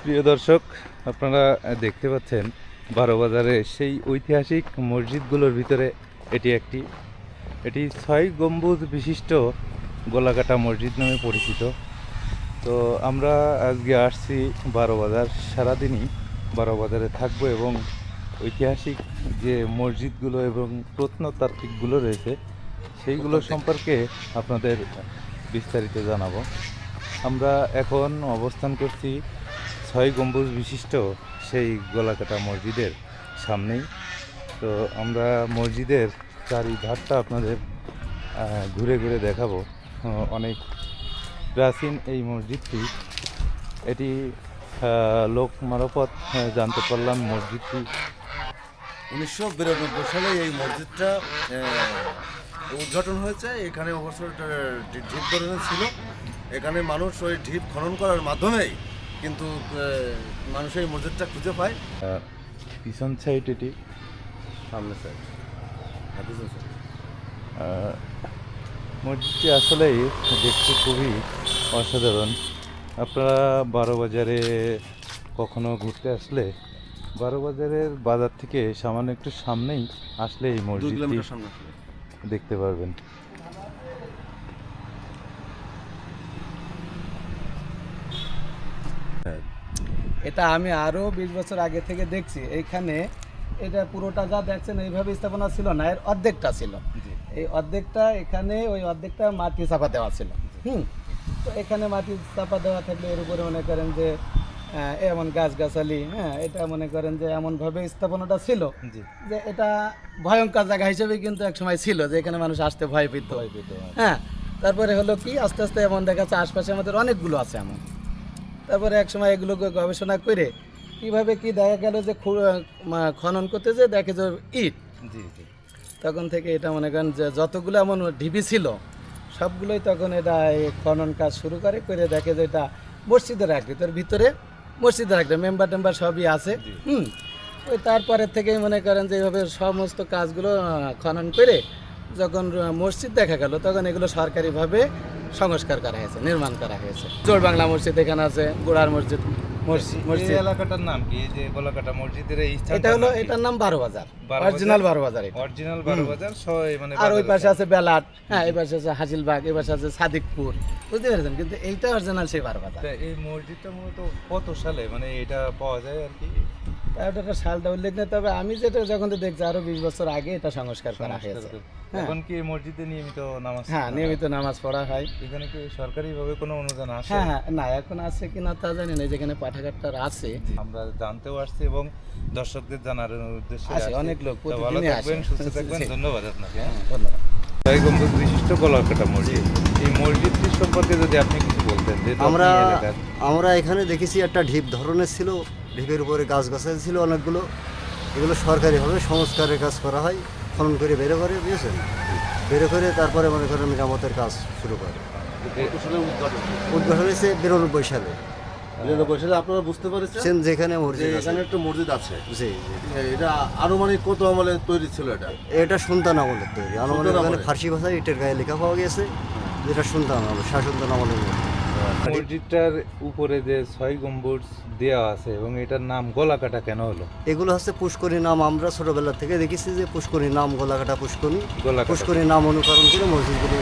প্রিয় দর্শক, আপনারা দেখতে পাচ্ছেন বারোবাজারে সেই ঐতিহাসিক মসজিদগুলোর ভিতরে এটি 6 গম্বুজ বিশিষ্ট গোলাকাটা মসজিদ নামে পরিচিত। তো আমরা আজকে আসছি বারোবাজার, সারাদিনই বারোবাজারে থাকবো এবং ঐতিহাসিক যে মসজিদগুলো এবং প্রত্নতাত্ত্বিকগুলো রয়েছে সেইগুলো সম্পর্কে আপনাদের বিস্তারিত জানাবো। আমরা এখন অবস্থান করছি 6 গম্বুজ বিশিষ্ট সেই গোলাকাটা মসজিদের সামনেই। তো আমরা মসজিদের চারিধারটা আপনাদের ঘুরে ঘুরে দেখাবো। অনেক প্রাচীন এই মসজিদটি, এটি লোক মারফত জানতে পারলাম মসজিদটি 1992 সালে এই মসজিদটা উদ্ঘাটন হয়েছে। এখানে অবশ্য একটা ঢিপ ধরনের ছিল। এখানে মানুষ ওই ঢিপ খনন করার মাধ্যমেই কিন্তু মানুষ এই মসজিদটা খুঁজে পায়। পিছন সাইড, এটি সামনে সাইড মসজিদটি আসলেই দেখতে খুবই অসাধারণ। আপনারা বারোবাজারে কখনো ঘুরতে আসলে বারোবাজারের বাজার থেকে সামান্য একটু সামনেই আসলে এই 2 মসজিদটি কিলোমিটার সামনে। দেখতে পারবেন। এটা আমি আরও 20 বছর আগে থেকে দেখছি। এইখানে এটা পুরোটা যা দেখছেন এইভাবে স্থাপনা ছিল না, এর অর্ধেকটা ছিল। এই অর্ধেকটা এখানে, ওই অর্ধেকটা মাটি চাপা দেওয়া ছিল। তো এখানে মাটি চাপা দেওয়া থাকলে এর উপরে মনে করেন যে এমন গাছগাছালি, এটা মনে করেন যে এমনভাবে স্থাপনাটা ছিল যে এটা ভয়ঙ্কর জায়গা হিসেবে কিন্তু এক সময় ছিল, যে এখানে মানুষ আসতে ভয় পেত। তারপরে হলো কি আস্তে আস্তে এমন দেখা যাচ্ছে আশপাশে আমাদের অনেকগুলো আছে এমন। তারপরে এক সময় এগুলোকে গবেষণা করে কিভাবে কি দেখা গেল যে খনন করতে যে দেখে যে ইট। তখন থেকে এটা মনে করেন যে যতগুলো এমন ঢিবি ছিল সবগুলোই তখন এটা এই খনন কাজ শুরু করে দেখে যে এটা মসজিদের আকৃতির ভিতরে, মসজিদের আকৃতি মেম্বার টেম্বার সবই আছে। ওই তারপরের থেকেই মনে করেন যে এইভাবে সমস্ত কাজগুলো খনন করে যখন মসজিদ দেখা গেল তখন এগুলো সরকারিভাবে সংস্কার করা হয়েছে, নির্মাণ করা হয়েছে। জোর বাংলা মসজিদ এখানে আছে, গোড়ার মসজিদ। এই এলাকাটার নাম কি? এই যে গোলাকাটা মসজিদের এই এটা হলো, এটার নাম বারোবাজার, অরিজিনাল বারোবাজার। অরিজিনাল বারোবাজার। মানে আর ওই পাশে আছে বেলাট, এই পাশে আছে হাসিলবাগ, এই পাশে আছে সাদিকপুর, বুঝতে পেরেছেন? কিন্তু এইটা অরিজিনাল সেই বারোবাজার। এই মসজিদটা মূলত কত সালে মানে এটা পাওয়া যায় আর কি? ওটা সালটা উল্লেখ নেই, তবে আমি যেটা যখন দেখছি আরো 20 বছর আগে এটা সংস্কার করা হয়েছে। এখন কি এই মসজিদে নিয়মিত নামাজ? নিয়মিত নামাজ পড়া হয়। এখানে কি সরকারিভাবে কোনো অনুদান আসে? না, এখন আছে কিনা তা জানি না। যেখানে পাঠাগারটা আছে আমরা জানতেও আসছি এবং দর্শকদের জানার উদ্দেশ্যে আসে অনেক লোক, ভালো প্রতিদিনই আসে। থাকবেন, সুস্থ থাকবেন। ধন্যবাদ আপনাকে। ধন্যবাদ। 6 গম্বুজ বিশিষ্ট গোলাকাটা মসজিদ, এই মসজিদটি সম্পর্কে যদি আপনি কিছু বলতেন। যে আমরা এখানে দেখেছি একটা ঢিপ ধরনের ছিল, ঢিপের উপরে গাছগাছালি ছিল অনেকগুলো। এগুলো সরকারিভাবে সংস্কারের কাজ করা হয়, খনন করে বের করে, বুঝেছেন? বের করে তারপরে মনে করেন মেরামতের কাজ শুরু করে। উদ্ঘাটন হয়েছে 92 সালে। 92 সালে আপনারা বুঝতে পারছেন যেখানে যে মসজিদ এখানে একটা মসজিদ আছে। জি, এটা আনুমানিক কত আমলে তৈরি ছিল? এটা সুলতান আমলের তৈরি। আনুমানিক এখানে ফার্সি ভাষায় ইটের গায়ে লেখা পাওয়া গেছে, যেটা সুলতান আমল, শাহ সুলতান আমলের মধ্যে। মসজিদটার উপরে যে 6 গম্বুজ দেওয়া আছে এবং এটার নাম গোলাকাটা কেন হলো? এগুলো হচ্ছে পুষ্করী নাম। আমরা ছোটবেলা থেকে দেখেছি যে পুষ্করী নাম, গোলাকাটা পুষ্করী। গোলাকাটা। পুষ্করী নাম অনুকরণ করে মসজিদগুলো